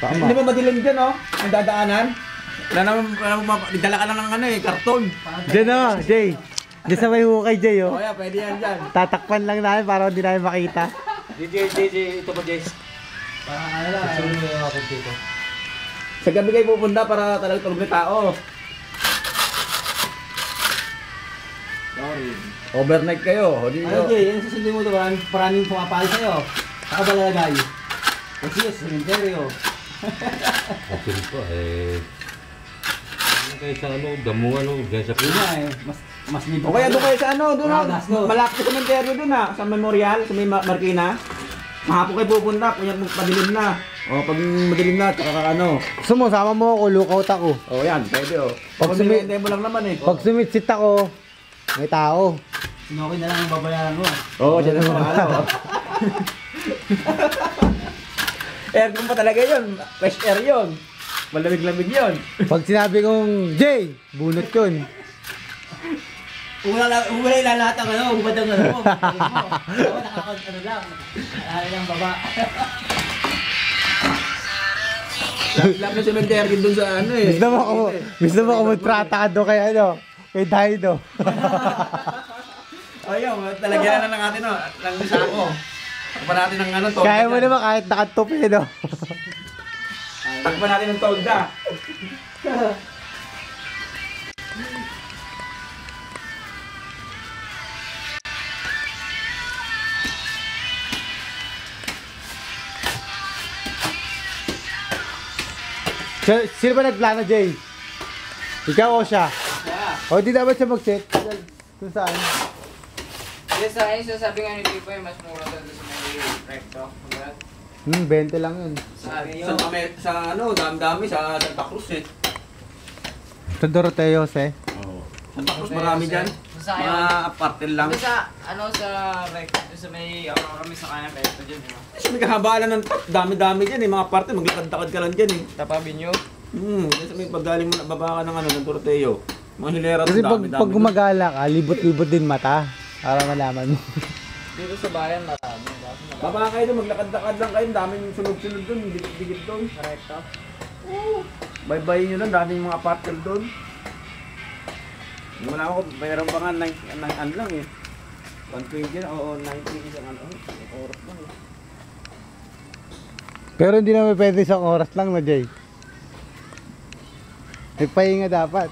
Tama. Hindi ba madilim dyan, oh? Ang dadaanan? Wala naman, dala ka lang ng ano eh, karton. Diyan o, Jay. Diyan sa may hukay, Jay, oh. O, yeah, pwede yan dyan. Tatakpan lang namin para hindi namin makita. Ito ba, Jay? Parang ano lang. Sunod mo yung ako dito. Sa gabi kayo pupunta para talagang tulog na tao. Sorry. Overnight kayo. Ano, Jay? Yan susundin mo ito. Maraming pumapahal sa'yo. Saka ba lalagay? Kasi yung cementerio. Okay po eh. Kayo sa ano, damo ano, dyan sa Yun na eh. Mas libo. O kaya doon kayo sa ano, doon Ah, na. gastos. Malapit sa cementerio doon na. Sa memorial, sa may Marikina. Mahapon kayo pupunta, kunya magpadilim na. O pag madilim na, tsaka ka ano. Gusto mo, sama mo ako, lookout ako. O yan, pwede o. Pag Pag sinintay mo lang naman eh. Pag sumitsit ako, may tao. Sinokin na lang ang babayaran mo. Oo, dyan na mga ano. Aircon pa talaga yun. Fresh air yun. Malamig-lamig yun. Pag sinabi kong, Jay, bunot yun. Kung wala ilalat ang ano, hubad ang ano mo. Ako nakakano lang. Ano lang baba. Lap na cemetery doon sa ano eh. Gusto mo ako magtratado kay ano, kay Daido. O yun, talagyan na lang natin o. Lang sako. Takpan natin ng ano, tolda. Kaya mo naman kahit nakatupi, no? Takpan natin ng tolda. Sino ba nagplano, Jay? Ikaw o siya? O di dapat siya mag-set? Kung saan? Yes, sa ayun, sabi nga ni Pipoy, mas mura doon sa may recto. 20 lang yun. Sa ano, dami-dami sa Santa Cruz eh. Sa Doroteo, eh. Santa Cruz marami dyan. Sa Mga apartel lang. Doon sa, ano, sa recto, doon sa may Aurora, may sakayan ng recto dyan, di ba? Kasi may kahabalan ng dami-dami dyan eh. Mga aparte, maglakad-lakad ka lang dyan eh. Tapabi nyo. Kasi may paggaling mo na baba ka ng ano, ng Doroteo. Mga hilera Kasi doon, pag gumagala ka, libot-libot din mata. Para malaman mo. Dito sa bayan, marami. Baba kayo doon, maglakad-lakad lang kayo. Daming sunog-sunog doon, dikit-dikit doon. Recto. Bye-bye nyo lang, daming mga apartel doon. Wala ako, mayroon pa nga ano lang eh. 120 o 90 isang ano, oras lang eh. Pero hindi naman pwede isang oras lang na, Jay. Nagpahinga dapat.